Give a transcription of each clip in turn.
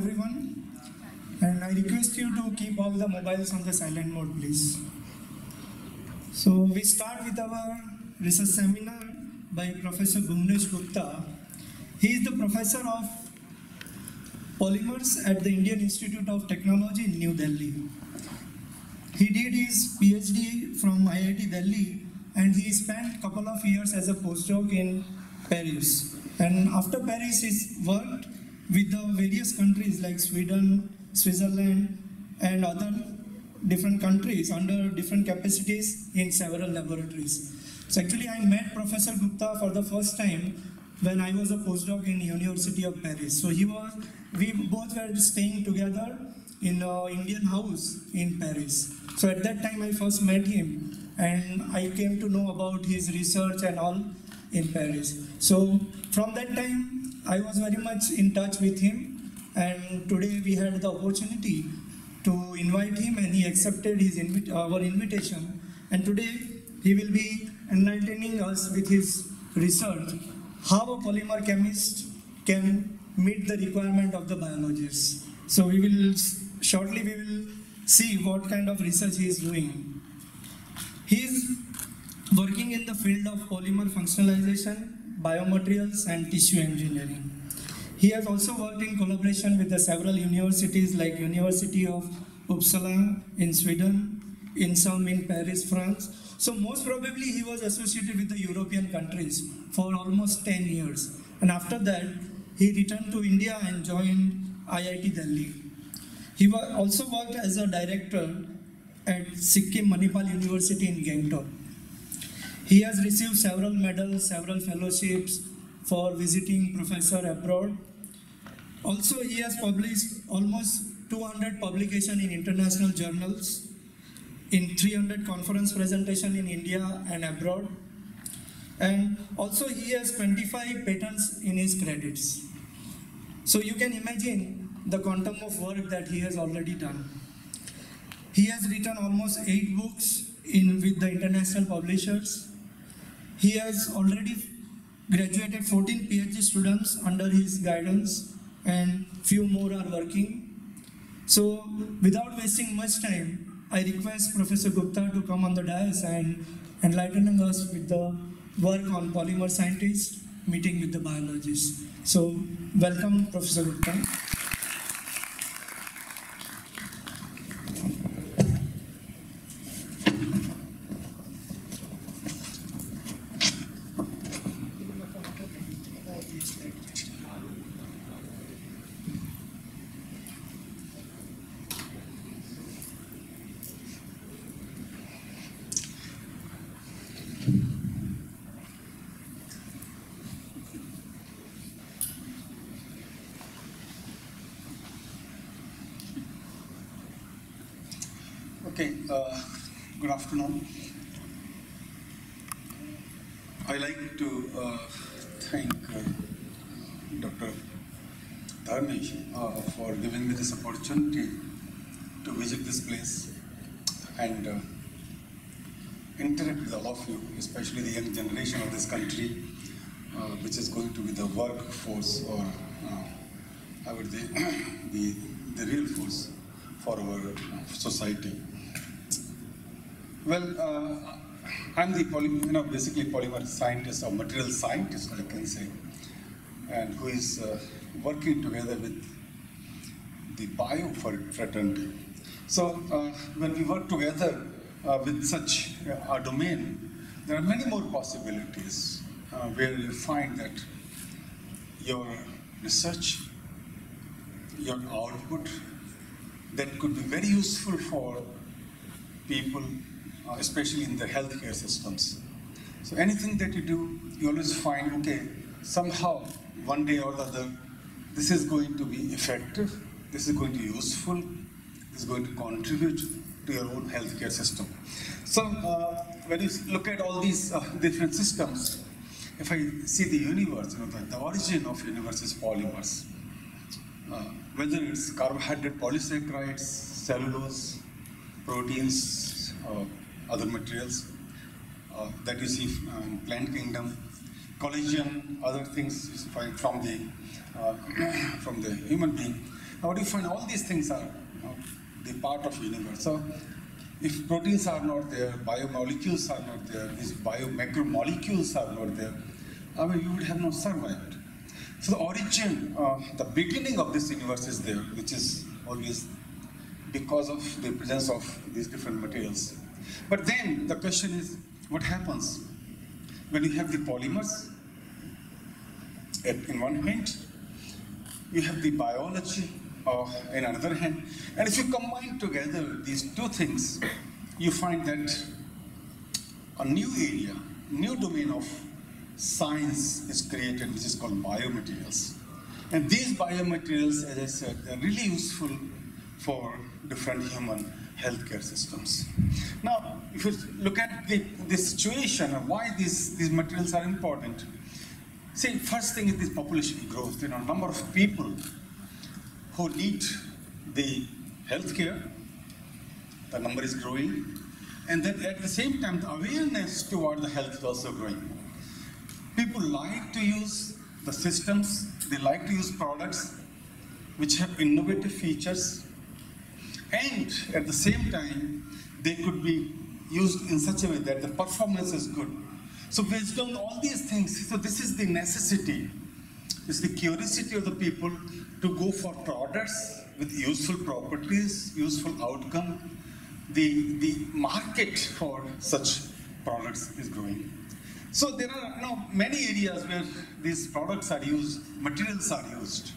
everyone, and I request you to keep all the mobiles on the silent mode, please. So we start with our research seminar by Professor Bhuvnesh Gupta. He is the professor of polymers at the Indian Institute of Technology in New Delhi. He did his PhD from IIT Delhi, and he spent a couple of years as a postdoc in Paris. And after Paris, he worked with the various countries like Sweden, Switzerland, and other different countries under different capacities in several laboratories. So actually, I met Professor Gupta for the first time when I was a postdoc in University of Paris. So we both were staying together in an Indian house in Paris. So at that time, I first met him, and I came to know about his research and all in Paris. So from that time, I was very much in touch with him, and today we had the opportunity to invite him, and he accepted our invitation. And today he will be enlightening us with his research, how a polymer chemist can meet the requirement of the biologists. So shortly we will see what kind of research he is doing. He is working in the field of polymer functionalization, biomaterials, and tissue engineering. He has also worked in collaboration with several universities like University of Uppsala in Sweden, INSERM in Paris, France. So most probably he was associated with the European countries for almost 10 years. And after that, he returned to India and joined IIT Delhi. He also worked as a director at Sikkim Manipal University in Gangtok. He has received several medals, several fellowships for visiting professor abroad. Also, he has published almost 200 publications in international journals, in 300 conference presentations in India and abroad. And also, he has 25 patents in his credits. So you can imagine the quantum of work that he has already done. He has written almost 8 books with the international publishers. He has already graduated 14 PhD students under his guidance, and few more are working. So without wasting much time, I request Professor Gupta to come on the dais and enlightening us with the work on polymer scientists meeting with the biologists. So welcome, Professor Gupta. Okay, good afternoon. I like to thank Dr. Dharmesh for giving me this opportunity to visit this place and interact with all of you, especially the young generation of this country, which is going to be the workforce, or I would say the real force for our society. Well, I'm the basically polymer scientist or material scientist, I can say, and who is working together with the bio fraternity. So when we work together with such a domain, there are many more possibilities where you find that your research, your output, that could be very useful for people, especially in the healthcare systems. So anything that you do, you always find, okay, somehow, one day or the other, this is going to be effective, this is going to be useful, this is going to contribute to your own healthcare system. So when you look at all these different systems, if I see the universe, the origin of universe is polymers. Whether it's carbohydrate polysaccharides, cellulose, proteins, other materials that you see in plant kingdom, collagen, other things you find from the human being. What do you find? All these things are the part of universe. So if proteins are not there, biomolecules are not there, these biomacromolecules are not there, I mean, you would have not survived. So the origin, the beginning of this universe is there, which is always because of the presence of these different materials. But then the question is, what happens when you have the polymers in one hand, you have the biology in another hand, and if you combine together these two things, you find that a new area, new domain of science is created, which is called biomaterials. And these biomaterials, as I said, they're really useful for different human healthcare systems. Now, if you look at the situation and why these materials are important, see, first thing is this population growth. You know, number of people who need the healthcare, the number is growing, and then at the same time, the awareness toward the health is also growing. People like to use the systems, they like to use products which have innovative features, and at the same time, they could be used in such a way that the performance is good. So based on all these things, so this is the necessity, it's the curiosity of the people to go for products with useful properties, useful outcome. The market for such products is growing. So there are many areas where these products are used, materials are used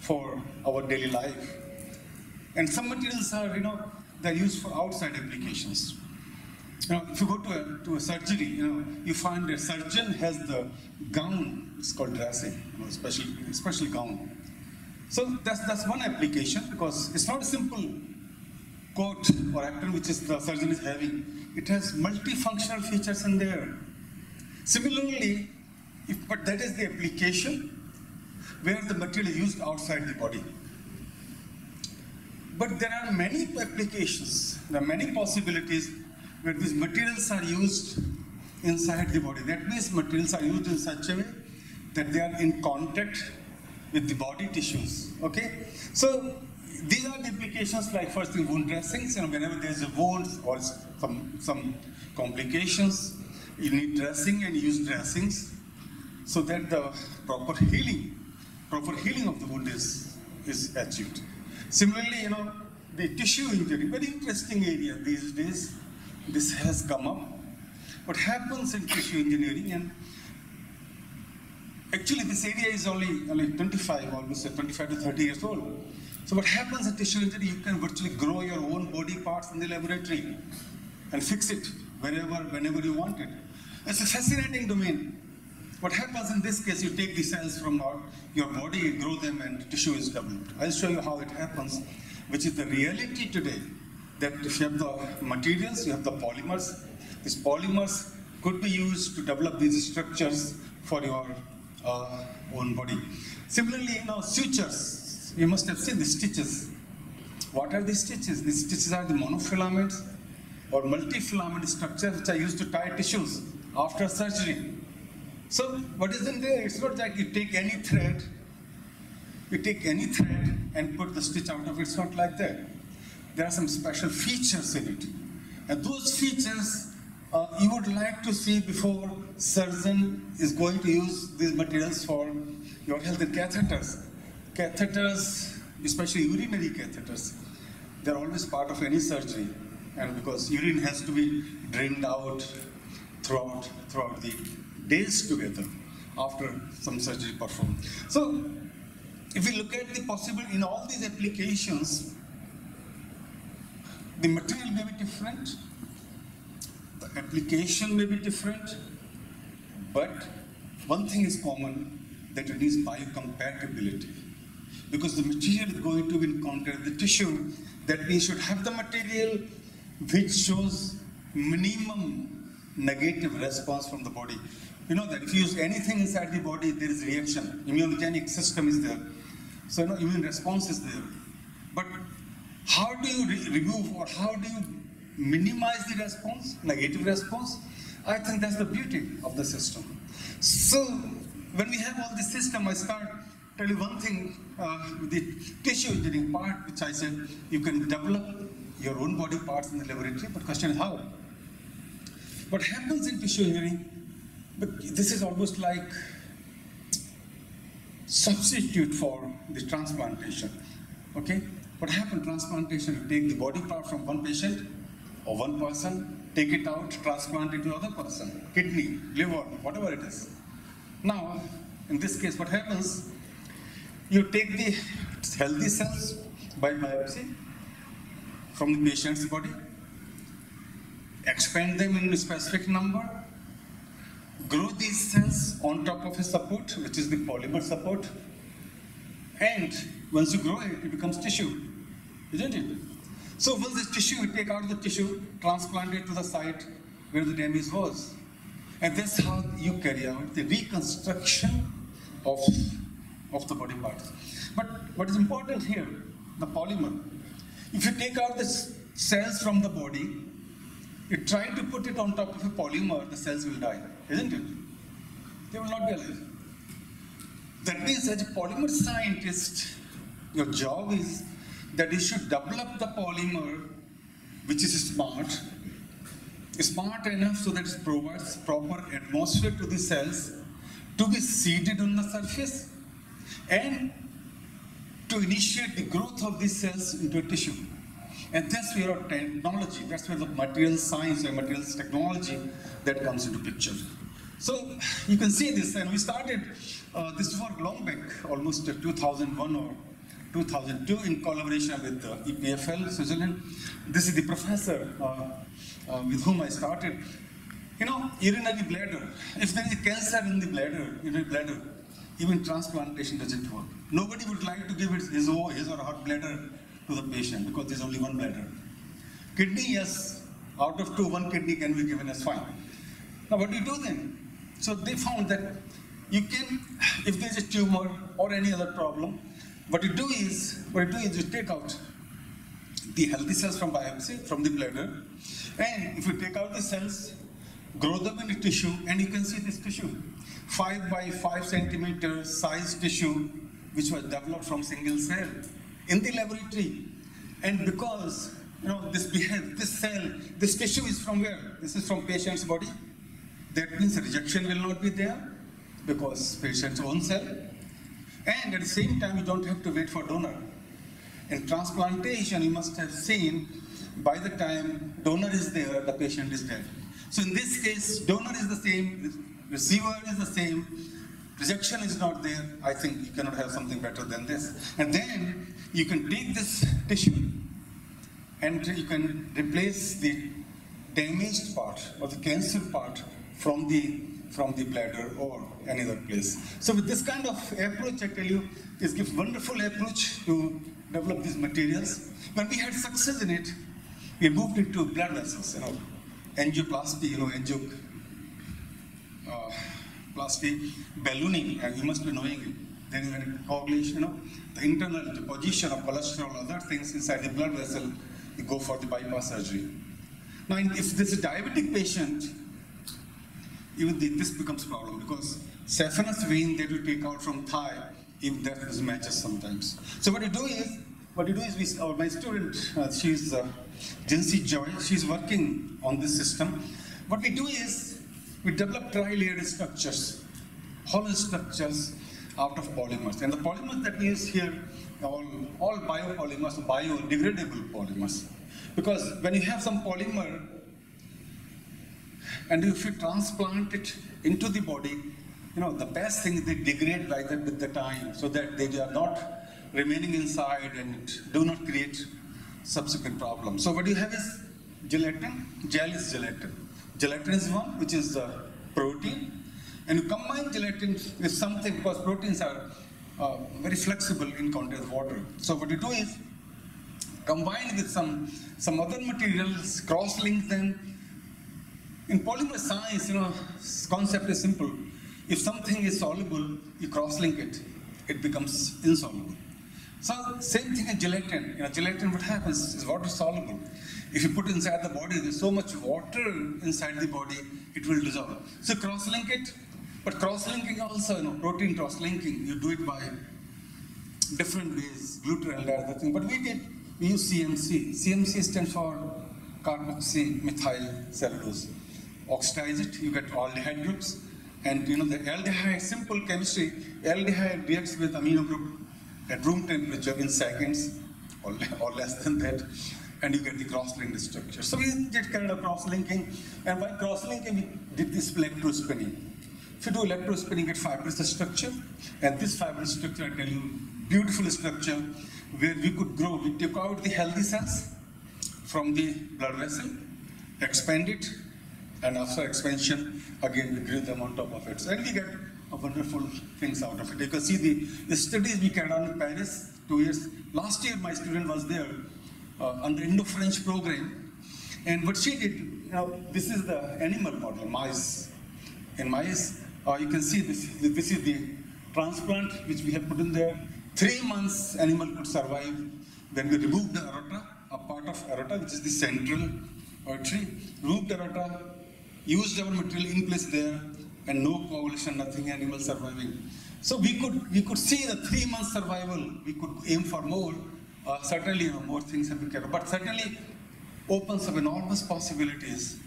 for our daily life. And some materials are, they're used for outside applications. If you go to a surgery, you find a surgeon has the gown, it's called dressing, special gown. So that's one application, because it's not a simple coat or apron which the surgeon is having. It has multifunctional features in there. Similarly, but that is the application where the material is used outside the body. But there are many applications, there are many possibilities where these materials are used inside the body. That means materials are used in such a way that they are in contact with the body tissues, okay? So these are the applications, like first thing, wound dressings. Whenever there's a wound or some complications, you need dressing and use dressings so that the proper healing of the wound is achieved. Similarly, the tissue injury, very interesting area these days. This has come up. What happens in tissue engineering, and actually this area is only 25, almost 25 to 30 years old. So what happens in tissue injury, you can virtually grow your own body parts in the laboratory and fix it whenever you want it. It's a fascinating domain. What happens in this case, you take the cells from your body, you grow them, and tissue is developed. I'll show you how it happens, which is the reality today, that if you have the materials, you have the polymers. These polymers could be used to develop these structures for your own body. Similarly, sutures. You must have seen the stitches. What are the stitches? The stitches are the monofilaments or multifilament structures which are used to tie tissues after surgery. So what is in there? It's not like you take any thread and put the stitch out of it. It's not like that. There are some special features in it. And those features you would like to see before surgeon is going to use these materials for your health. And catheters, especially urinary catheters, they're always part of any surgery. And because urine has to be drained out throughout the days together after some surgery performed. So if we look at the possible in all these applications, the material may be different, the application may be different, but one thing is common, that it is biocompatibility. Because the material is going to be in contact with the tissue, that we should have the material which shows minimum negative response from the body. You know that if you use anything inside the body, there is reaction. Immunogenic system is there. So immune response is there. But how do you remove or how do you minimize the response, negative response? I think that's the beauty of the system. So when we have all this system, I start tell you one thing, the tissue engineering part, which I said, you can develop your own body parts in the laboratory, but question is how? What happens in tissue engineering, but this is almost like substitute for the transplantation, okay? What happens, transplantation, you take the body part from one patient or one person, take it out, transplant it to another person, kidney, liver, whatever it is. Now, in this case, what happens, you take the healthy cells by biopsy from the patient's body, expand them in a specific number, grow these cells on top of a support, which is the polymer support, and once you grow it, it becomes tissue, isn't it? So once this tissue, you take out the tissue, transplant it to the site where the damage was. And that's how you carry out the reconstruction of the body parts. But what is important here, the polymer. If you take out the cells from the body, you try to put it on top of a polymer, the cells will die, isn't it? They will not be alive. That means as a polymer scientist, your job is that you should develop the polymer which is smart enough so that it provides proper atmosphere to the cells to be seated on the surface and to initiate the growth of these cells into a tissue. And that's where our technology, that's where the material science and materials technology that comes into picture. So you can see this, and we started this work long back, almost 2001 or 2002 in collaboration with EPFL, Switzerland. This is the professor with whom I started. You know, urinary bladder. If there is cancer in the bladder, urinary bladder, even transplantation doesn't work. Nobody would like to give his or her bladder to the patient because there's only one bladder. Kidney, yes, out of two, one kidney can be given as fine. Now what do you do then? So they found that you can, if there's a tumor or any other problem, what you do is you take out the healthy cells from biopsy, from the bladder, and if you take out the cells, grow them into tissue, and you can see this tissue, 5 by 5 centimeter size tissue, which was developed from single cell in the laboratory. And because, you know, this tissue is from where? This is from patient's body. That means rejection will not be there because patient's own cell. And at the same time, you don't have to wait for donor. In transplantation, you must have seen by the time donor is there, the patient is dead. So in this case, donor is the same, receiver is the same, rejection is not there. I think you cannot have something better than this. And then you can take this tissue and you can replace the damaged part or the cancer part from the bladder or any other place. So with this kind of approach, I tell you, this gives wonderful approach to develop these materials. When we had success in it, we moved into blood vessels, angioplasty, angioplasty, ballooning, and you must be knowing it. Then when coagulation, the internal deposition of cholesterol, other things inside the blood vessel, you go for the bypass surgery. Now, if this is a diabetic patient, even this becomes a problem because saphenous vein that you take out from thigh, even that mismatches sometimes. So what you do is my student, she's Jinsi Joy, she's working on this system. What we do is we develop tri-layered structures, hollow structures out of polymers. And the polymers that we use here are all biopolymers, biodegradable polymers. Because when you have some polymer, and if you transplant it into the body, the best thing is they degrade with the time so that they are not remaining inside and do not create subsequent problems. So what you have is gelatin, gel is gelatin. Gelatin is one, which is protein. And you combine gelatin with something because proteins are very flexible in contact with water. So what you do is combine with some other materials, cross-link them. In polymer science, concept is simple. If something is soluble, you cross-link it, it becomes insoluble. So same thing in gelatin. Gelatin, what happens is water soluble. If you put it inside the body, there's so much water inside the body, it will dissolve. So cross-link it, but cross-linking also, protein cross-linking, you do it by different ways, glutaraldehyde, other thing, but we use CMC. CMC stands for carboxymethyl cellulose. Oxidize it, you get aldehyde groups, and you know the aldehyde, simple chemistry, aldehyde reacts with amino group at room temperature in seconds, or less than that, and you get the cross-linked structure. So we did kind of cross-linking, and by cross-linking we did this electrospinning. If you do electrospinning, you get fibrous structure, and this fibrous structure, I tell you, beautiful structure, where we could grow. We took out the healthy cells from the blood vessel, expand it, and after expansion, again we grew them on top of it. So, and we get wonderful things out of it. You can see the studies we carried on in Paris 2 years. Last year, my student was there on the Indo-French program, and what she did, you know, this is the animal model, mice. In mice, you can see this is the transplant which we have put in there. 3 months animal could survive. When we removed the aorta, a part of aorta, which is the central artery, removed the aorta, used our material in place there, and no coagulation, nothing, animal surviving. So we could see the 3 months survival. We could aim for more. Certainly, you know, more things have been carried, but certainly opens up enormous possibilities.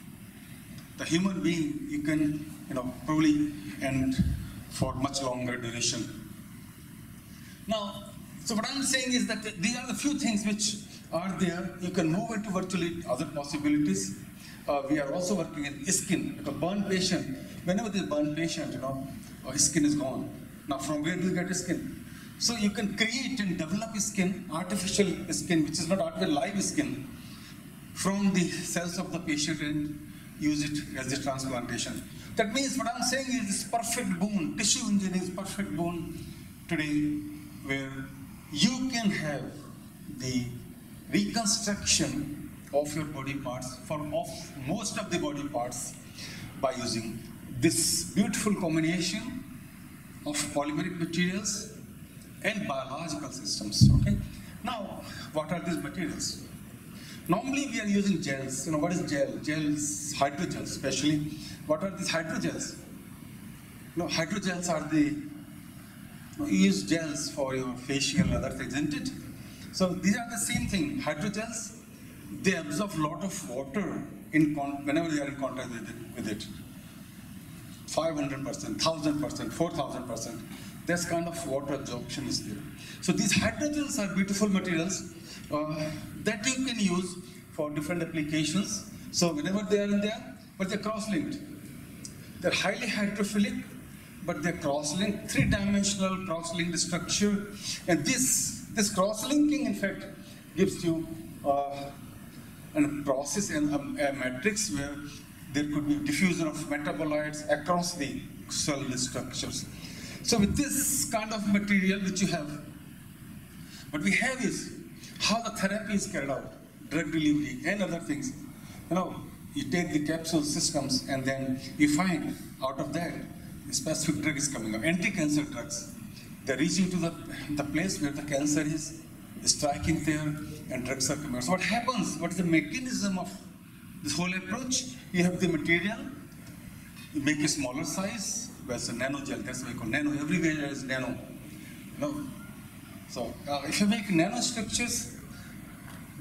The human being, you can, you know, probably end for much longer duration. Now, so what I'm saying is that these are the few things which are there. You can move into virtually other possibilities. We are also working in skin. Like a burn patient, whenever there's a burn patient, you know, skin is gone. Now, from where do you get skin? So you can create and develop skin, artificial skin, which is not artificial, live skin, from the cells of the patient and use it as the transplantation. That means what I'm saying is this perfect boon, tissue engineering is perfect boon today, where you can have the reconstruction of your body parts, of most of the body parts, by using this beautiful combination of polymeric materials and biological systems, okay? Now, what are these materials? Normally we are using gels. You know, what is gel? Gels, hydrogels especially. What are these hydrogels? No, hydrogels are you use gels for your facial and other things, isn't it? So these are the same thing. Hydrogels, they absorb a lot of water whenever they are in contact with it. 500%, 1000%, 4000%. This kind of water absorption is there. So these hydrogels are beautiful materials that you can use for different applications. So whenever they are in there, but they're cross-linked. They're highly hydrophilic, but they're cross-linked, 3-dimensional cross-linked structure. And this cross-linking, in fact, gives you a process and a matrix where there could be diffusion of metabolites across the cellular structures. So with this kind of material which you have, what we have is how the therapy is carried out, drug delivery and other things. You know, you take the capsule systems and then you find out of that a specific drug is coming up, anti-cancer drugs. They're reaching to the place where the cancer is striking there and drugs are coming out. So what happens, what is the mechanism of this whole approach? You have the material, you make a smaller size, where's a nanogel, that's why we call nano, everywhere there is nano. You know? So if you make nanostructures,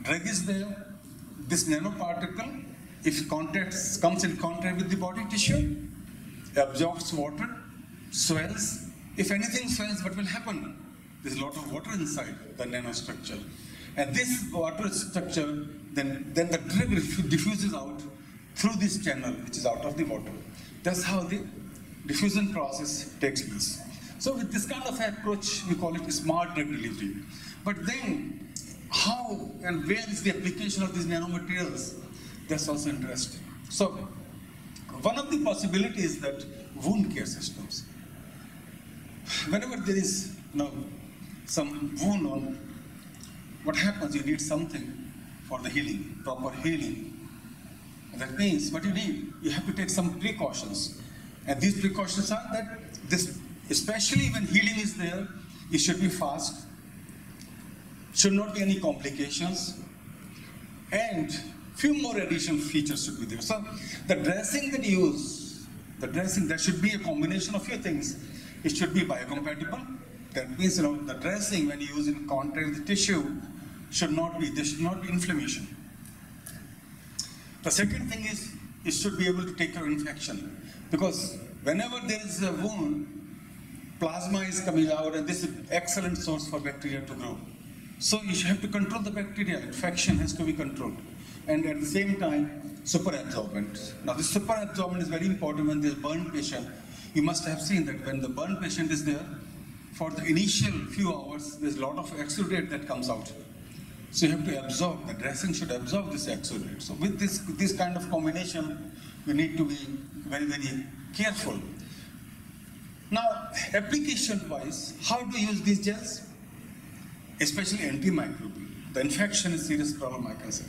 drug is there, this nanoparticle, if comes in contact with the body tissue, absorbs water, swells. If anything swells, what will happen? There's a lot of water inside the nanostructure. And this water structure, then the drug diffuses out through this channel, which is out of the water. That's how the diffusion process takes place. So with this kind of approach, we call it smart drug delivery. But then, how and where is the application of these nanomaterials? That's also interesting. So, one of the possibilities that wound care systems. Whenever there is some wound on, what happens? You need something for the healing, proper healing. And that means what you need, you have to take some precautions. And these precautions are that especially when healing is there, it should be fast, should not be any complications, and few more additional features should be there. So the dressing that you use, there should be a combination of few things. It should be biocompatible, That means, the dressing when you use in contact with the tissue there should not be inflammation. The second thing is, it should be able to take care of infection. Because whenever there is a wound, plasma is coming out, and this is an excellent source for bacteria to grow. So you have to control the bacteria. Infection has to be controlled. And at the same time, superabsorbent. Now this superabsorbent is very important when there's a burn patient. You must have seen that when the burn patient is there, for the initial few hours, there's a lot of exudate that comes out. So you have to absorb, the dressing should absorb this exudate. So with this kind of combination, we need to be very, very careful. Now, application-wise, how to use these gels? Especially antimicrobial. The infection is a serious problem, I can say.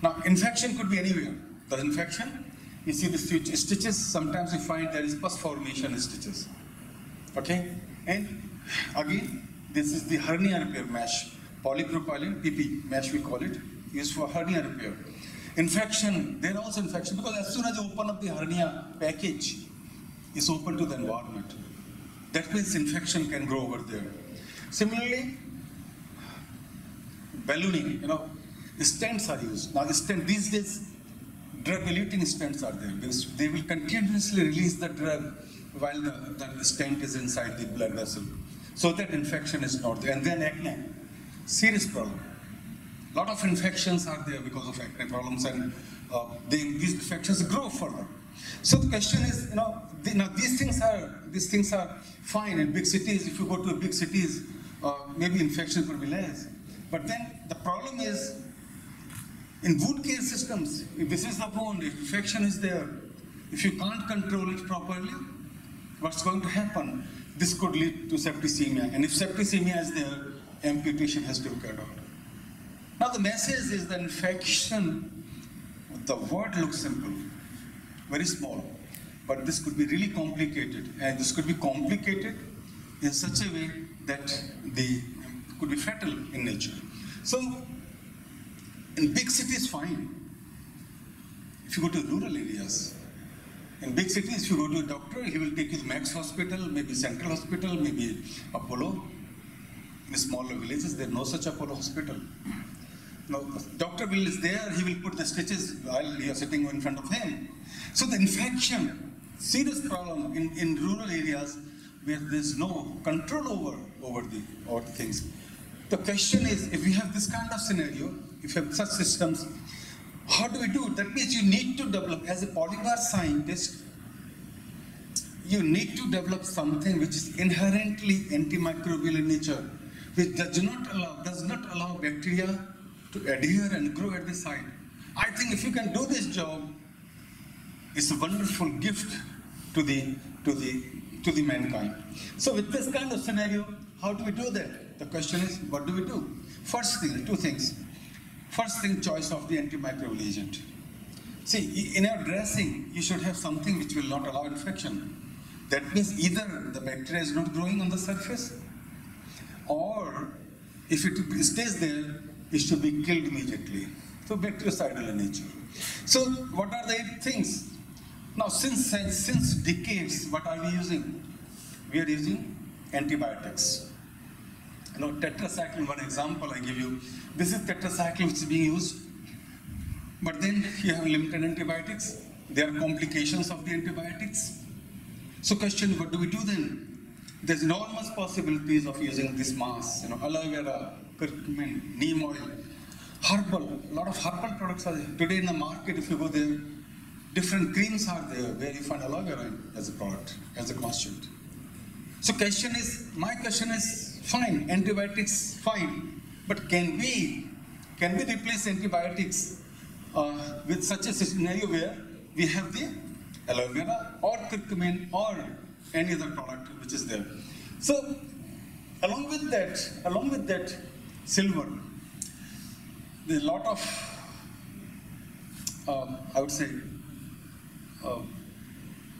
Now, infection could be anywhere. The infection, you see the stitches, sometimes you find there is pus formation in stitches. Okay? And again, this is the hernia repair mesh. Polypropylene, PP mesh we call it, used for hernia repair. Infection, there are also infection, because as soon as you open up the hernia package, it's open to the environment. That means infection can grow over there. Similarly, ballooning, stents are used. Now, these days, drug-eluting stents are there, because they will continuously release the drug while the stent is inside the blood vessel, so that infection is not there. And then acne, serious problem. A lot of infections are there because of acne problems, and these infections grow further. So the question is, now these things are fine in big cities. If you go to big cities, maybe infection could be less. But then the problem is, in wound care systems, if this is the wound, if infection is there, if you can't control it properly, what's going to happen? This could lead to septicemia. And if septicemia is there, amputation has to be carried out. Now the message is that infection, the word looks simple, very small, but this could be really complicated. And this could be complicated in such a way that they could be fatal in nature. So in big cities, fine. If you go to rural areas, in big cities, if you go to a doctor, he will take you to Max Hospital, maybe Central Hospital, maybe Apollo. In smaller villages, there is no such Apollo hospital. Now, the doctor is there, he will put the stitches while you are sitting in front of him. So the infection, serious problem in rural areas where there is no control over the things. The question is, if we have this kind of scenario, if you have such systems, how do we do it? That means you need to develop, as a polymer scientist, you need to develop something which is inherently antimicrobial in nature, which does not allow bacteria to adhere and grow at the site. I think if you can do this job, it's a wonderful gift to the mankind. So with this kind of scenario, how do we do that? The question is, what do we do? First thing, two things. First thing, choice of the antimicrobial agent. See, in our dressing, you should have something which will not allow infection. That means either the bacteria is not growing on the surface, or if it stays there, it should be killed immediately. So bactericidal in nature. So what are the 8 things? Now since decades, what are we using? We are using antibiotics. Tetracycline, one example I give you. This is tetracycline which is being used. But then you have limited antibiotics. There are complications of the antibiotics. So question, what do we do then? There's enormous possibilities of using this mass, aloe vera, curcumin, neem oil, herbal, a lot of herbal products are there. Today in the market, if you go there, different creams are there where you find aloe vera as a product, as a constituent. So my question is, fine, antibiotics, fine, but can we replace antibiotics with such a scenario where we have the aloe vera or curcumin or any other product which is there? So along with that, silver. There's a lot of, I would say,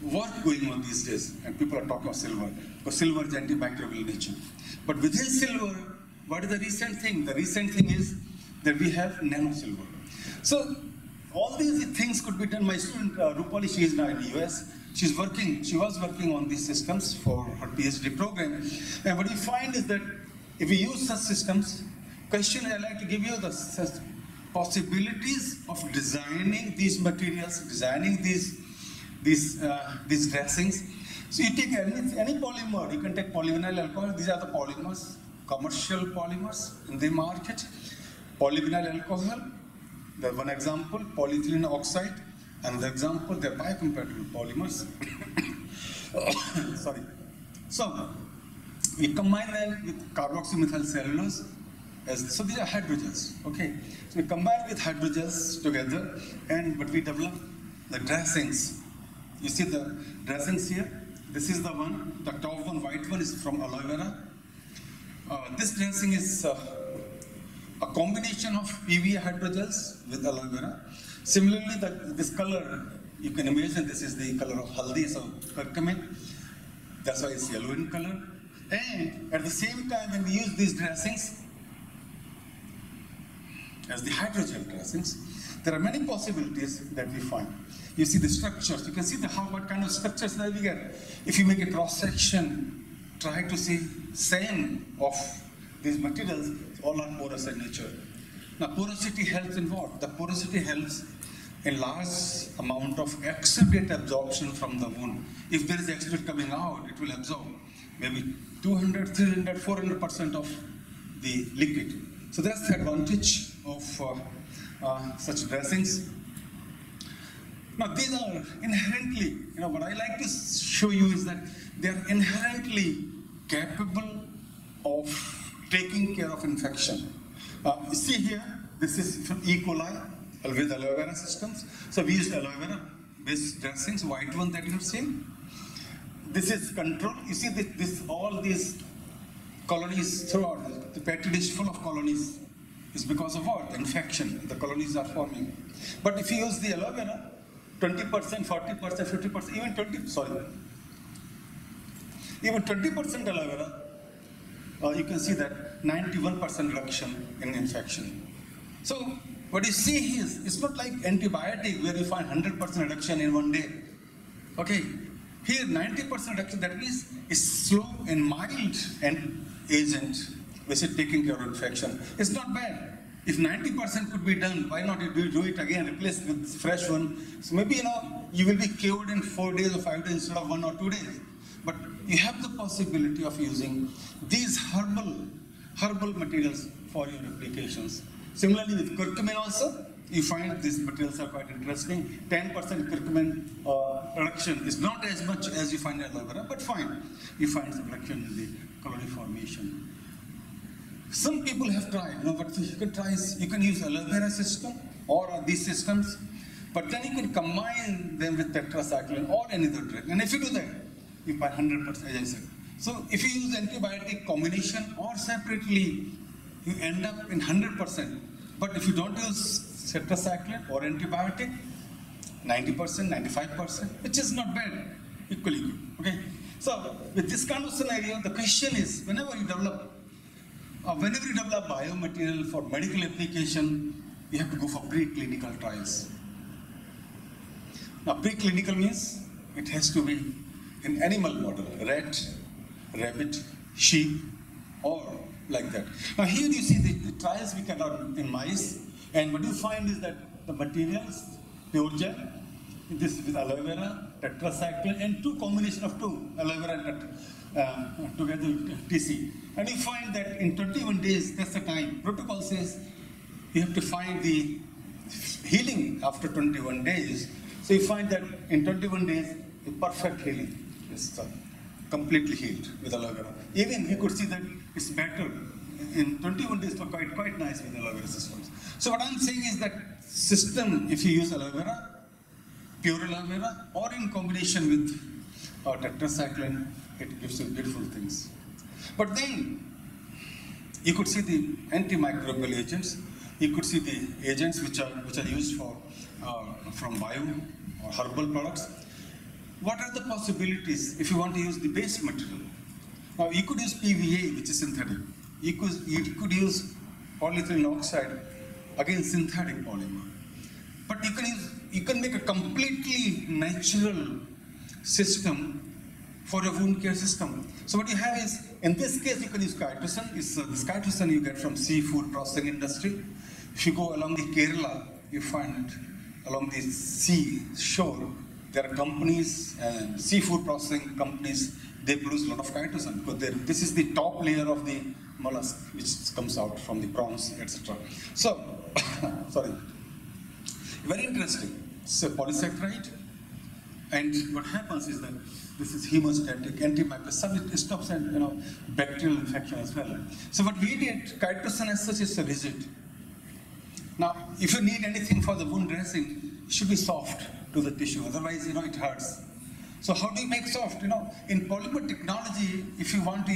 work going on these days, and people are talking about silver, because silver is antimicrobial nature. But within silver, what is the recent thing? The recent thing is that we have nano silver. So all these things could be done. My student Rupali, she is now in the US. She was working on these systems for her PhD program. And what we find is that if we use such systems, question I like to give you the possibilities of designing these materials, designing these dressings. So you take any polymer, you can take polyvinyl alcohol, these are the polymers, commercial polymers in the market. Polyvinyl alcohol, the one example, polyethylene oxide, another example, they're biocompatible polymers. Sorry. So we combine them with carboxymethyl cellulose. So these are hydrogels, okay? So we combine with hydrogels together, and but we develop the dressings. You see the dressings here? This is the one, the top one, white one is from aloe vera. This dressing is a combination of PVA hydrogels with aloe vera. Similarly, this color, you can imagine this is the color of haldi, so curcumin. That's why it's yellow in color. And at the same time, when we use these dressings, as the hydrogel dressings, there are many possibilities that we find. You see the structures, you can see what kind of structures that we get. If you make a cross section, try to see same of these materials, all are porous in nature. Now porosity helps in what? The porosity helps in large amount of exudate absorption from the wound. If there is exudate coming out, it will absorb maybe 200, 300, 400% of the liquid. So that's the advantage of such dressings. Now these are inherently, what I like to show you is that they are inherently capable of taking care of infection. You see here, this is from E. coli with aloe vera systems. So we use aloe vera based dressings, white one that you have seen. This is control. You see all these colonies throughout, the petri dish full of colonies is because of what? Infection. The colonies are forming. But if you use the aloe vera, 20%, 40%, 50%, even 20% aloe vera, you can see that 91% reduction in infection. So what you see here is, it's not like antibiotic where you find 100% reduction in one day. Okay, here 90% reduction, that means it's slow and mild and agent which is taking care of infection. It's not bad. If 90% could be done, why not you do it again, replace with fresh one? So maybe you will be cured in 4 days or 5 days instead of 1 or 2 days. But you have the possibility of using these herbal materials for your applications. Similarly with curcumin also, you find these materials are quite interesting. 10% curcumin reduction is not as much as you find in aloe vera, but fine. You find some reduction in the colony formation. Some people have tried, what you can try is, you can use aloe vera system or these systems, but then you can combine them with tetracycline or any other drug. And if you do that, you find 100%, as I said. So if you use antibiotic combination or separately, you end up in 100%. But if you don't use tetracycline or antibiotic, 90%, 95%, which is not bad, equally good, okay? So with this kind of scenario, the question is, whenever you develop biomaterial for medical application, you have to go for preclinical trials. Now preclinical means it has to be in animal model, rat, rabbit, sheep, or like that. Now here you see the trials we cannot in mice, and what you find is that the materials, pure gel, this with aloe vera, tetracycline, and combination of two, aloe vera and together with TC. And you find that in 21 days, that's the time. Protocol says you have to find the healing after 21 days. So you find that in 21 days, a perfect healing is completely healed with aloe vera. Even you could see that it's better. In 21 days, look quite nice with aloe vera systems. So what I'm saying is that system, if you use aloe vera, pure aloe vera, or in combination with tetracycline, it gives you beautiful things. But then, you could see the antimicrobial agents. You could see the agents which are used for from bio or herbal products. What are the possibilities if you want to use the base material? Now, you could use PVA, which is synthetic. You could use polyethylene oxide, again synthetic polymer. But you can make a completely natural system for a wound care system. So what you have is, in this case, you can use chitosan. This chitosan you get from seafood processing industry. If you go along the Kerala, you find along the sea shore, there are companies and seafood processing companies, they produce a lot of chitosan because this is the top layer of the mollusk which comes out from the prawns, etc. So, sorry, very interesting. It's a polysaccharide, and what happens is that this is hemostatic, antimicrobial, it stops bacterial infection as well. So what we did, chitosan as such is a rigid. Now, if you need anything for the wound dressing, it should be soft to the tissue, otherwise, it hurts. So how do you make soft? In polymer technology, if you want to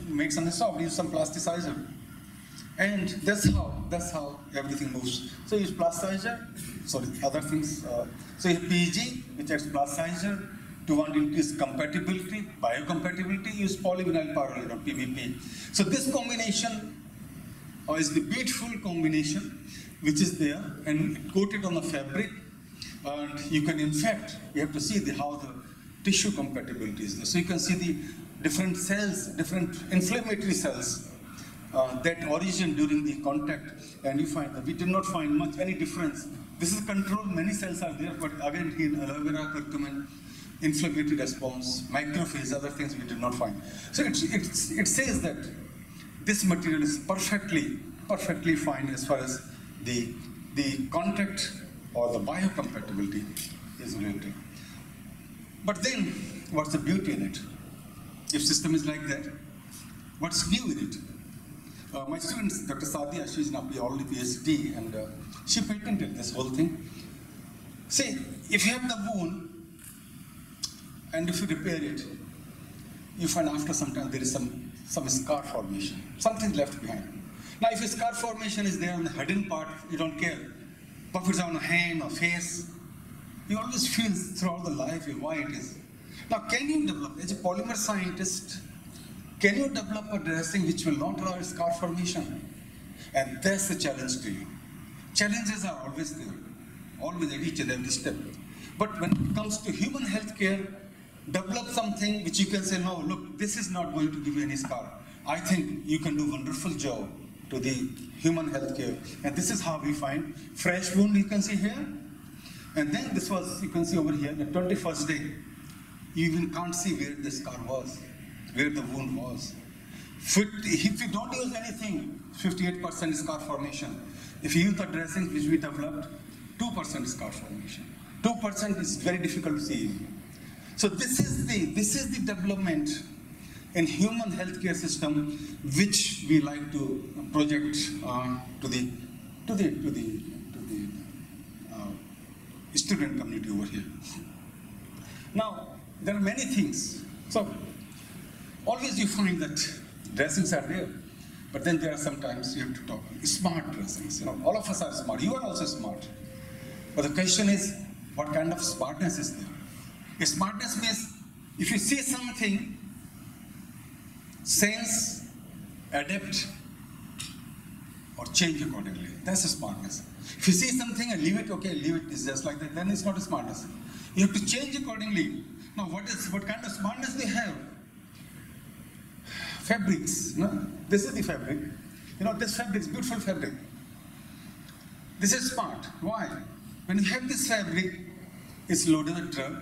make something soft, use some plasticizer. And that's how everything moves. So use plasticizer, sorry, other things. So you have PEG, which has plasticizer. To want to increase compatibility, biocompatibility, use polyvinyl pyrrolate or PVP. So this combination is the beautiful combination which is there and coated on the fabric. And you can, in fact, you have to see how the tissue compatibility is there. So you can see the different cells, different inflammatory cells that origin during the contact, and you find that we did not find much any difference. This is controlled, many cells are there, but again here in aloe vera, curcumin, inflammatory response, macrophage, other things we did not find. So it says that this material is perfectly fine as far as the contact or the biocompatibility is related. But then, what's the beauty in it? If system is like that, what's new in it? My student, Dr. Sadia, she's now already PhD, and she patented this whole thing. See, if you have the wound, and if you repair it, you find after some time there is some scar formation, something left behind. Now, if a scar formation is there on the hidden part, you don't care. But if it's on a hand or face, you always feel throughout the life why it is. Now, can you develop, as a polymer scientist, can you develop a dressing which will not allow scar formation? And that's the challenge to you. Challenges are always there, always at each and every step. But when it comes to human healthcare, develop something which you can say, no, look, this is not going to give you any scar. I think you can do a wonderful job to the human healthcare. And this is how we find fresh wound, you can see here. And then this was, you can see over here, the 21st day. You even can't see where the scar was, where the wound was. If you don't use anything, 58% scar formation. If you use the dressings which we developed, 2% scar formation. 2% is very difficult to see. So this is the development in human healthcare system which we like to project to the student community over here. Now, there are many things. So always you find that dressings are there, but then there are sometimes you have to talk smart dressings. All of us are smart. You are also smart. But the question is, what kind of smartness is there? A smartness means if you see something, sense, adapt, or change accordingly. That's a smartness. If you see something and leave it, okay, leave it, it's just like that, then it's not a smartness. You have to change accordingly. Now, what kind of smartness they have? Fabrics. No? This is the fabric. This fabric is beautiful fabric. This is smart. Why? When you have this fabric, it's loaded with drug.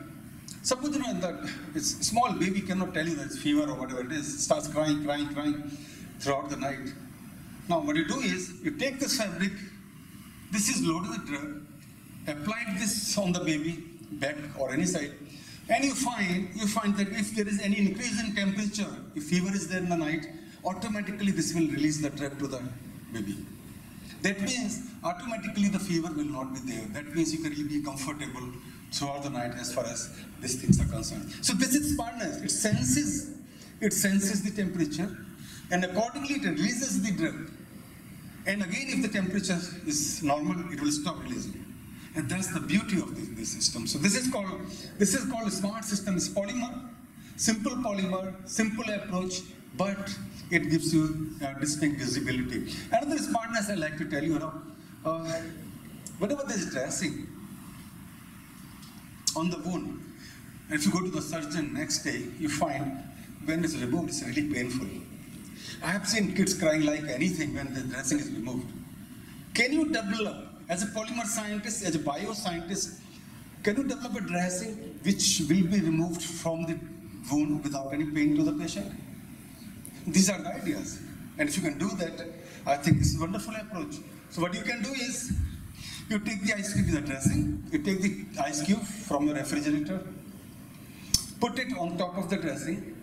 Suppose that it's small baby cannot tell you that it's fever or whatever it is, starts crying throughout the night. Now what you do is, you take this fabric, this is loaded with drug, apply this on the baby, back or any side, and you find that if there is any increase in temperature, if fever is there in the night, automatically this will release the drug to the baby. That means automatically the fever will not be there. That means you can be comfortable throughout the night as far as these things are concerned. So this is smartness. It senses the temperature, and accordingly it releases the drug. And again, if the temperature is normal, it will stop releasing. And that's the beauty of this system. So this is called a smart system. It's polymer, simple approach, but it gives you distinct visibility. Another smartness I like to tell you, whatever there is dressing on the wound, And if you go to the surgeon next day, you find when it's removed, it's really painful. I have seen kids crying like anything when the dressing is removed. Can you develop, as a polymer scientist, as a bioscientist, can you develop a dressing which will be removed from the wound without any pain to the patient? These are the ideas. And if you can do that, I think it's a wonderful approach. So what you can do is, you take the ice cube with the dressing, you take the ice cube from your refrigerator, put it on top of the dressing,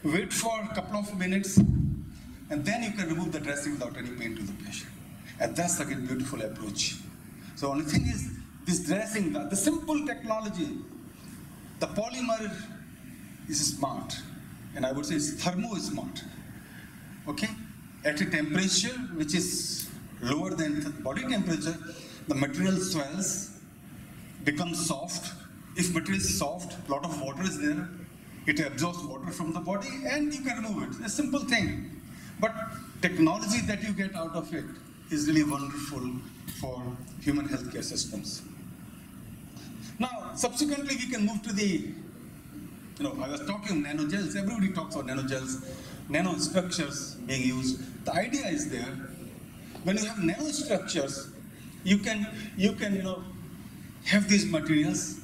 wait for a couple of minutes, and then you can remove the dressing without any pain to the patient. And that's again a beautiful approach. So only thing is, this dressing, the simple technology, the polymer is smart, and I would say it's thermo-smart. Okay? At a temperature which is lower than the body temperature, the material swells, becomes soft. If material is soft, a lot of water is there, it absorbs water from the body, and you can remove it. It's a simple thing. But technology that you get out of it is really wonderful for human healthcare systems. Now, subsequently, we can move to the, I was talking nanogels. Everybody talks about nanogels, nanostructures being used. The idea is there. When you have nanostructures, you can have these materials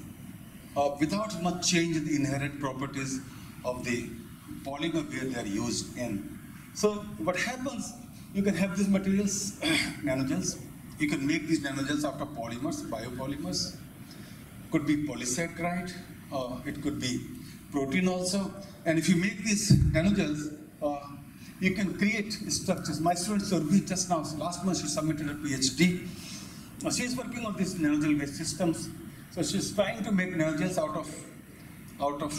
without much change in the inherent properties of the polymer where they are used in. So what happens, you can have these materials, nanogels. You can make these nanogels out of polymers, biopolymers. Could be polysaccharide, it could be protein also. And if you make these nanogels, you can create structures. My student Surabhi just now, last month she submitted a PhD. She is working on these nanogel-based systems. So she's trying to make nanogels out of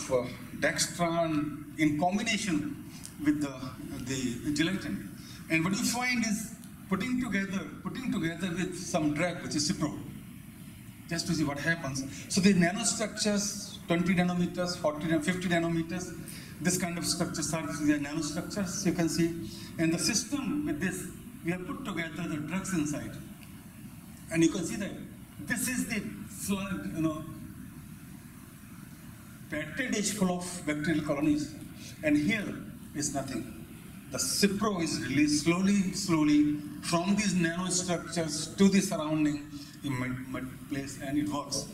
dextran in combination with the gelatin. And what you find is putting together with some drug, which is Cipro, just to see what happens. So the nanostructures, 20 nanometers, 40, 50 nanometers, this kind of structures are the nanostructures, you can see. And the system with this, we have put together the drugs inside. And you can see that this is the petri dish full of bacterial colonies. And here is nothing. The Cipro is released slowly from these nanostructures to the surrounding place, and it works.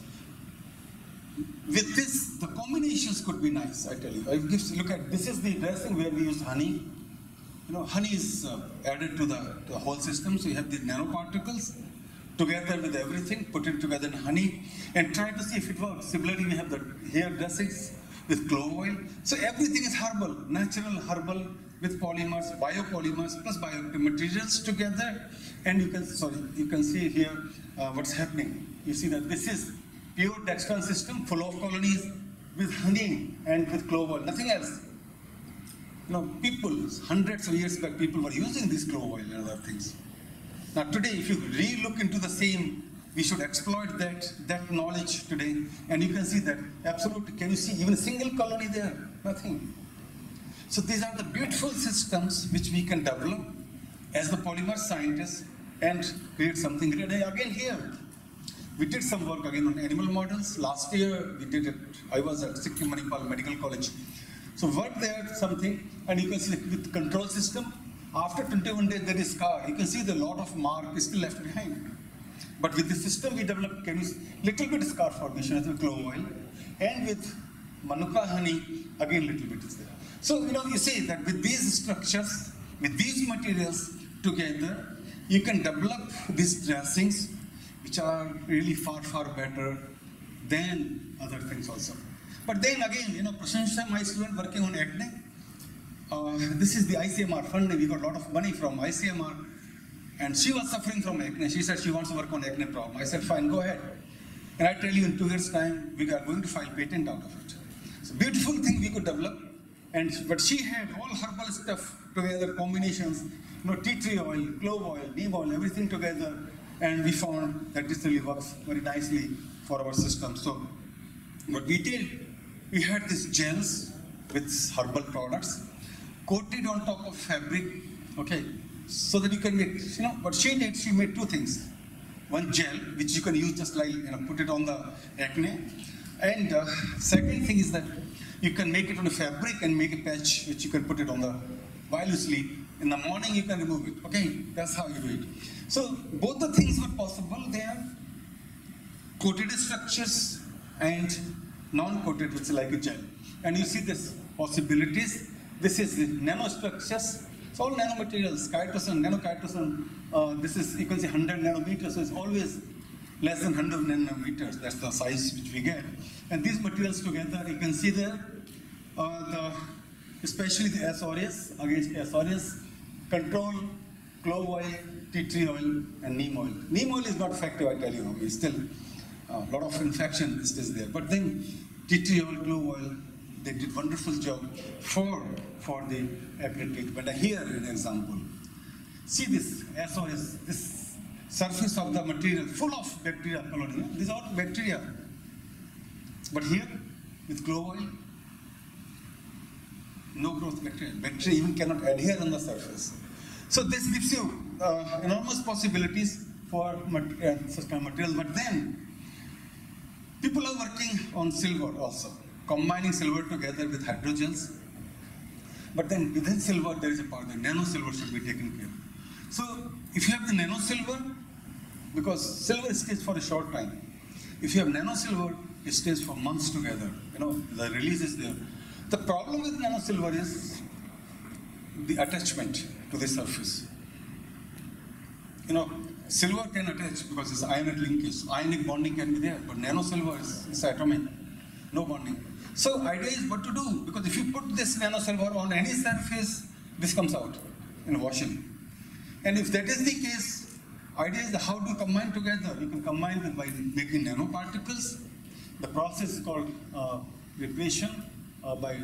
With this, the combinations could be nice, I tell you. Look at, this is the dressing where we use honey. Honey is added to the whole system, so you have the nanoparticles together with everything, put it together in honey, and try to see if it works. Similarly, we have the hair dressings with clove oil. So everything is herbal, natural herbal with polymers, biopolymers plus bioactive materials together. And you can see here what's happening. You see that this is pure dextran system full of colonies with honey and with clove oil, nothing else. People, hundreds of years back, people were using this clove oil and other things. Now today, if you really look into the same, we should exploit that knowledge today, and you can see that absolutely. Can you see even a single colony there? Nothing. So these are the beautiful systems which we can develop as the polymer scientists and create something great. Again here, we did some work again on animal models. Last year we did it, I was at Sikkim Manipal Medical College. So work there something, and you can see with control system, after 21 days there is scar. You can see the lot of mark is still left behind. But with the system we developed, can you see little bit scar formation with clove oil, and with Manuka honey, again little bit is there. So you see that with these structures, with these materials together, you can develop these dressings which are really far, far better than other things also. But then again, Prashanta, my student working on acne, this is the ICMR funding. We got a lot of money from ICMR, and she was suffering from acne. She said she wants to work on acne problem. I said, fine, go ahead. And I tell you, in 2 years' time, we are going to file patent out of it. It's a beautiful thing we could develop. But she had all herbal stuff together, combinations, tea tree oil, clove oil, neem oil, everything together. And we found that this really works very nicely for our system. So what we did, we had these gels with herbal products coated on top of fabric, okay, so that you can make, what she did, she made two things. One gel, which you can use just like, put it on the acne, And second thing is that you can make it on a fabric and make a patch which you can put it on the while you sleep. In the morning you can remove it. Okay, that's how you do it. So both the things were possible. They are coated structures and non-coated, which is like a gel. And you see this possibilities. This is the nanostructures. It's all nanomaterials, chitosan, nanochitosan. This is, you can see 100 nanometers, so it's always less than 100 nanometers. That's the size which we get. And these materials together, you can see there, especially the S aureus, against S aureus, control, clove oil, tea tree oil, and neem oil. Neem oil is not effective, I tell you. It's still a lot of infection is still there. But then tea tree oil, clove oil, they did wonderful job for the acne treatment. And here an example. See this S aureus, this surface of the material full of bacteria colony. These are all bacteria. But here, with clove oil, no growth bacteria. Bacteria even cannot adhere on the surface. So this gives you enormous possibilities for such kind of materials. But then, people are working on silver also, combining silver together with hydrogels. But then within silver, there is a part that nano silver should be taken care of. So if you have the nano silver, because silver stays for a short time. If you have nano silver, it stays for months together. You know, the release is there. The problem with nano silver is the attachment to the surface. You know, silver can attach because it's ionic linkage. Ionic bonding can be there, but nano silver is atomic, no bonding. So idea is what to do, because if you put this nano silver on any surface, this comes out in washing. And if that is the case, idea is how to combine together. You can combine them by making nanoparticles. The process is called replication by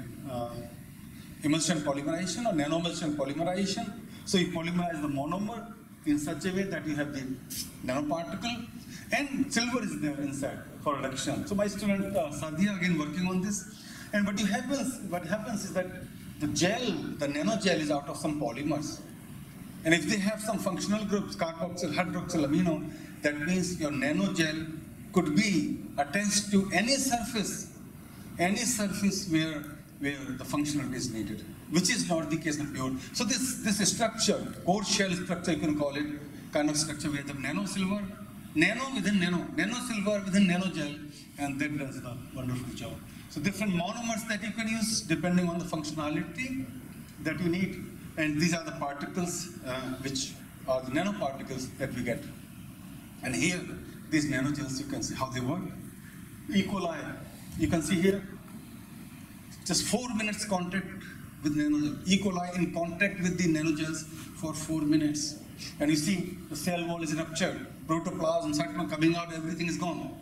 emulsion polymerization or nanoemulsion polymerization. So you polymerize the monomer in such a way that you have the nanoparticle, and silver is there inside for reduction. So my student Sadhya again working on this, and what happens is that the gel, the nano gel is out of some polymers, and if they have some functional groups, carboxyl, hydroxyl, amino, that means your nano gel could be attached to any surface where the functionality is needed, which is not the case in pure. So this structure, core shell structure, you can call it, kind of structure where the nano silver, nano within nano silver within nano gel, and that does the wonderful job. So different monomers that you can use depending on the functionality that you need, and these are the particles which are the nanoparticles that we get. And here, these nanogels, you can see how they work. E. coli, you can see here, just 4 minutes contact with nanogel. E. coli in contact with the nanogels for 4 minutes. And you see the cell wall is ruptured, protoplasm, cytoplasm coming out, everything is gone.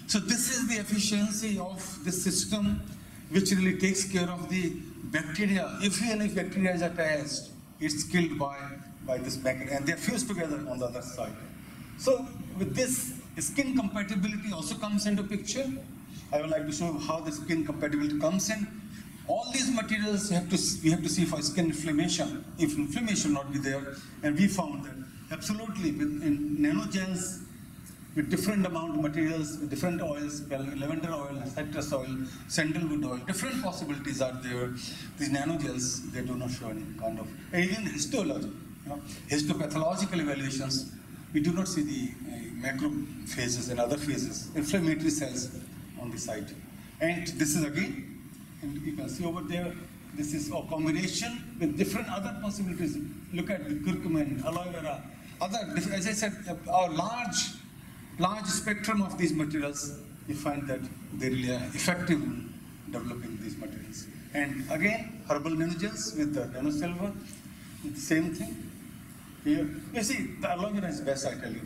So this is the efficiency of this system which really takes care of the bacteria. If bacteria is attached, it's killed by this bacteria, and they're fused together on the other side. So with this, skin compatibility also comes into picture. I would like to show how the skin compatibility comes in. All these materials we have to see for skin inflammation. If inflammation not be there, and we found that absolutely in nanogels with different amount of materials, with different oils, lavender oil, citrus oil, sandalwood oil, different possibilities are there. These nanogels, they do not show any kind of, and even histology, histopathological evaluations, we do not see the macrophages and other phases, inflammatory cells on the site. And this is again, and you can see over there, this is a combination with different other possibilities. Look at the curcumin, aloe vera, other, as I said, our large spectrum of these materials, you find that they really are effective in developing these materials. And again, herbal nanogels with the nanosilver, the same thing. Here, you see, the aloe vera is best, I tell you.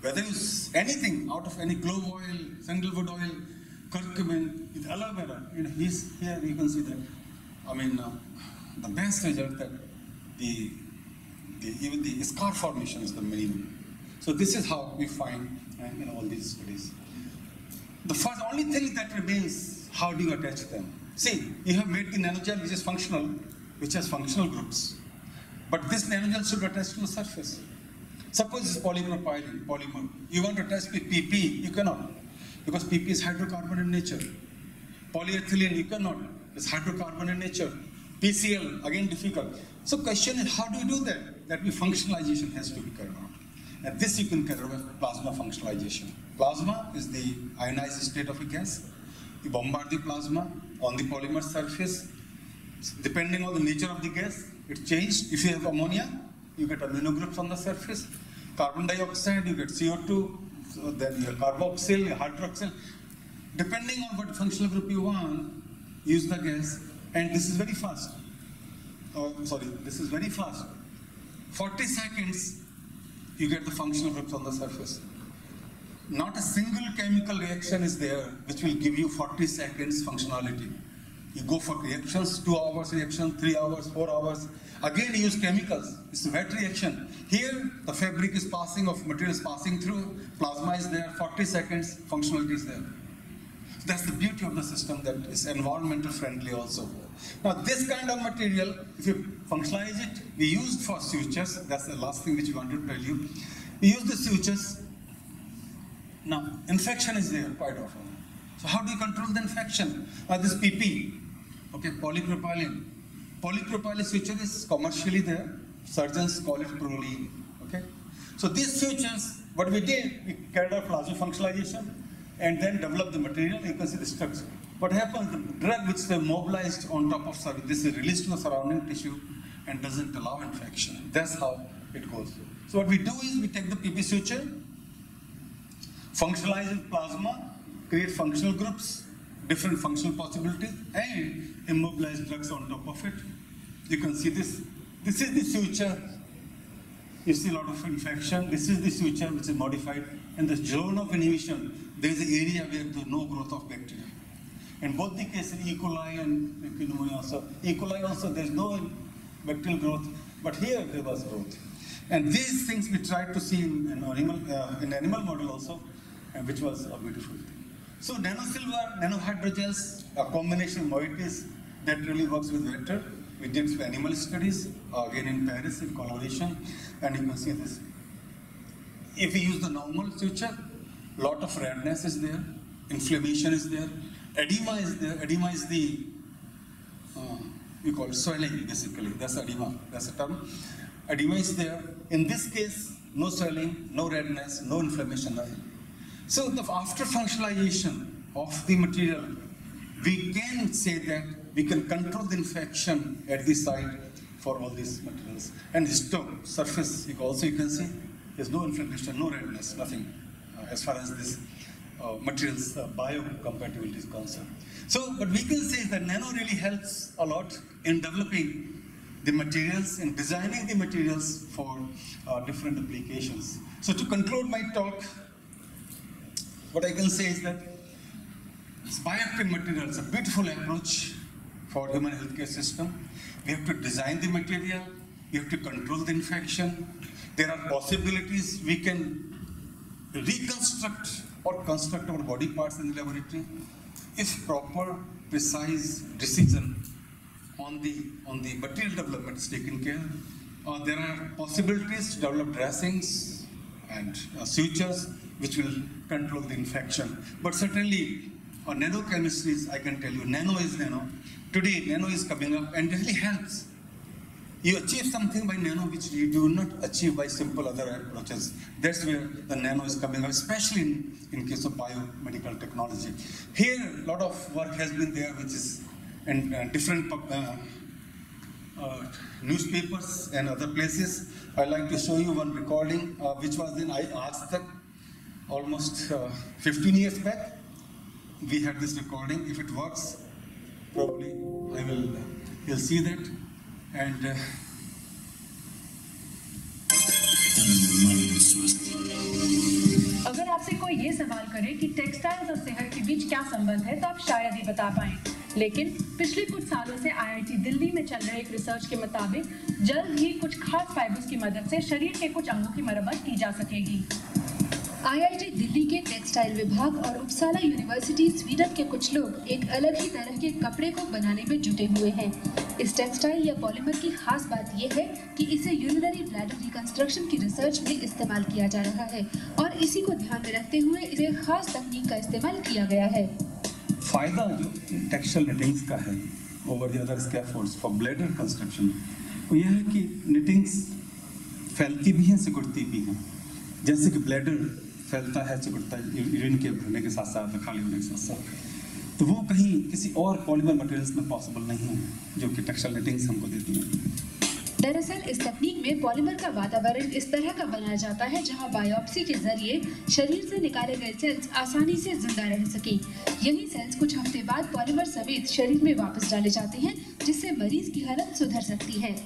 Whether it's anything out of any clove oil, sandalwood oil, curcumin, with aloe vera, here you can see that. I mean, the best result that even the scar formation is the minimum. So this is how we find in all these studies. The only thing that remains, how do you attach them? See, you have made the nanogel which is functional, which has functional groups. But this nanogel should attach to the surface. Suppose it's polymer. You want to attach with PP, you cannot. because PP is hydrocarbon in nature. Polyethylene, you cannot, it's hydrocarbon in nature. PCl, again difficult. So question is, how do you do that? That functionalization has to be carried out. And this you can carry out with plasma functionalization. Plasma is the ionized state of a gas. You bombard the plasma on the polymer surface. Depending on the nature of the gas, it changed. If you have ammonia, you get amino groups on the surface. Carbon dioxide, you get CO2. So then you have carboxyl, your hydroxyl. Depending on what functional group you want, use the gas. And this is very fast. This is very fast. 40 seconds, you get the functional groups on the surface. Not a single chemical reaction is there which will give you 40 seconds functionality. You go for reactions, 2 hours reaction, 3 hours, 4 hours. Again, you use chemicals. It's a wet reaction. Here, the fabric is passing, of material is passing through, plasma is there, 40 seconds, functionality is there. So that's the beauty of the system, that is environmental friendly also. Now, this kind of material, if you functionalize it, we used for sutures. That's the last thing which we wanted to tell you. We use the sutures. Now, infection is there quite often. So how do you control the infection? This PP, okay, polypropylene. Polypropylene suture is commercially there. Surgeons call it Prolene, okay? So these sutures, what we did, we carried out plasma functionalization and then developed the material. You can see the structure. What happens, the drug which is mobilized on top of surface, this is released to the surrounding tissue and doesn't allow infection. That's how it goes. So what we do is we take the PP suture, functionalize with plasma, create functional groups, different functional possibilities, and immobilize drugs on top of it. You can see this. This is the suture. You see a lot of infection. This is the suture which is modified. In the zone of inhibition, there is an area where there is no growth of bacteria. In both the cases, E. coli and pneumonia also. E. coli also, there is no bacterial growth, but here there was growth. And these things we tried to see in animal model also, and which was a beautiful thing. So nanosilver, nanohydrogels, a combination of moieties that really works with vector. We did animal studies, again in Paris in collaboration, and you can see this. If we use the normal suture, lot of redness is there, inflammation is there, edema is there. Edema is the, we call it swelling basically, that's edema, that's the term. Edema is there. In this case, no swelling, no redness, no inflammation, nothing. So after functionalization of the material, we can say that we can control the infection at the site for all these materials. And histone, surface, you can see, there's no inflammation, no redness, nothing, as far as this materials biocompatibility is concerned. So what we can say is that nano really helps a lot in developing the materials and designing the materials for different applications. So to conclude my talk, what I can say is that bioactive materials, a beautiful approach for human healthcare system. We have to design the material, we have to control the infection. There are possibilities we can reconstruct or construct our body parts in the laboratory if proper, precise decision on the material development is taken care. There are possibilities to develop dressings and sutures which will control the infection. But certainly, nanochemistries, I can tell you, nano is nano. Today, nano is coming up and really helps. You achieve something by nano which you do not achieve by simple other approaches. That's where the nano is coming up, especially in case of biomedical technology. Here, a lot of work has been there, which is in different newspapers and other places. I'd like to show you one recording, which was in Aaj Tak, almost 15 years back. We had this recording. If it works, probably you'll see that. And अगर आपसे कोई ये सवाल करे कि textiles और सेहत के बीच क्या संबंध है तो आप शायद ही बता पाएं, लेकिन पिछले कुछ सालों से IIT दिल्ली में चल रहे एक रिसर्च के मुताबिक जल्द ही कुछ खास फाइबर्स की मदद से शरीर के कुछ अंगों की मरम्मत की जा सकेगी। आईआईटी दिल्ली के टेक्सटाइल विभाग और उपसाला यूनिवर्सिटी स्वीडन के कुछ लोग एक अलग ही तरह के कपड़े को बनाने में जुटे हुए हैं। इस टेक्सटाइल या पॉलीमर की खास बात यह है कि इसे यूरिनरी ब्लैडर रिकंस्ट्रक्शन की रिसर्च में इस्तेमाल किया जा रहा है और इसी को ध्यान में रखते हुए इसे खास तकनीक का इस्तेमाल किया गया है। फायदा जो टेक्सटाइल निटिंग्स का है over the other scaffolds for bladder construction वो यह है कि निटिंग्स फैलती भी हैं, सिकुड़ती भी हैं। जैसे कि ब्लैडर फैलता है, सिकुड़ता है यूरिन के भरने के साथ साथ, खाली होने के साथ साथ, तो वो कहीं किसी और पॉलीमर मटेरियल्स में पॉसिबल नहीं है जो कि टेक्सटाइल निटिंग्स हमको देती हैं। दरअसल इस तकनीक में पॉलीमर का वातावरण इस तरह का बनाया जाता है जहां बायोप्सी के जरिए शरीर से निकाले गए सेल्स आसानी से जिंदा रह सके। यही सेल्स कुछ हफ्ते बाद पॉलीमर समेत शरीर में वापस डाले जाते हैं, जिससे मरीज की हालत सुधर सकती है।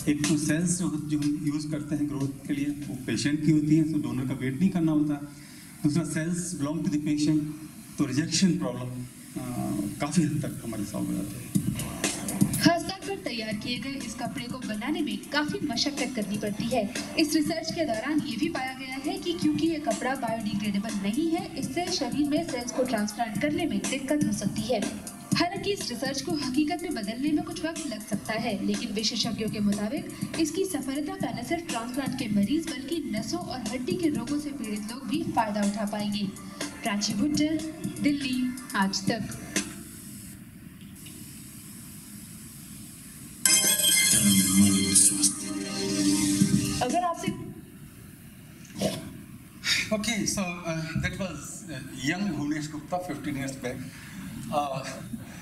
एक तो सेल्स जो हम यूज़ करते हैं ग्रोथ के लिए वो पेशेंट की होती हैं, तो डोनर का वेट नहीं करना होता। दूसरा cells belong to the patient, तो रिजेक्शन प्रॉब्लम काफ़ी हद तक हमारे सॉल्व हो जाती है। खासतौर पर तैयार किए गए इस कपड़े को बनाने में काफी मशक्कत करनी पड़ती है। इस रिसर्च के दौरान ये भी पाया गया है कि क्योंकि ये कपड़ा बायोडिग्रेडेबल नहीं है, इससे शरीर में सेल्स को ट्रांसप्लांट करने में दिक्कत हो सकती है। हालांकि इस रिसर्च को हकीकत में बदलने में कुछ वक्त लग सकता है, लेकिन विशेषज्ञों के मुताबिक इसकी सफलता का न सिर्फ ट्रांसप्लांट के मरीज बल्कि नसों और हड्डी के रोगों से पीड़ित लोग भी फायदा उठा पाएंगे। प्राची भुट्टर, दिल्ली, आज तक। अगर आपसे Okay, so that was young Bhunesh Gupta 15 years back.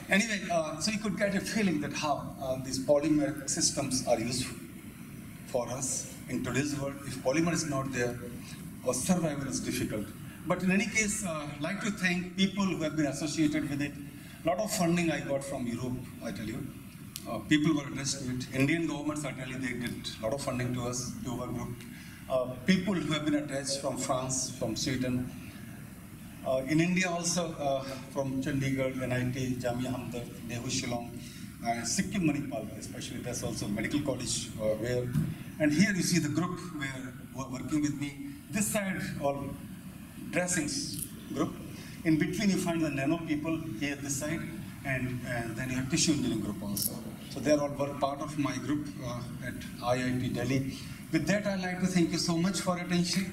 Anyway, so you could get a feeling that how these polymer systems are useful for us in today's world. If polymer is not there, our survival is difficult. But in any case, I'd like to thank people who have been associated with it. A lot of funding I got from Europe, I tell you. People were addressed to it. Indian government certainly they did a lot of funding to us, to our group. People who have been attached from France, from Sweden. In India also, from Chandigarh, NIT, Jamia Hamdard, Nehu Shillong, and Sikkim Manipal, especially that's also medical college where. And here you see the group who are working with me. This side, all dressings group. In between you find the nano people here this side, and then you have tissue engineering group also. So they are all part of my group at IIT Delhi. With that, I'd like to thank you so much for your attention.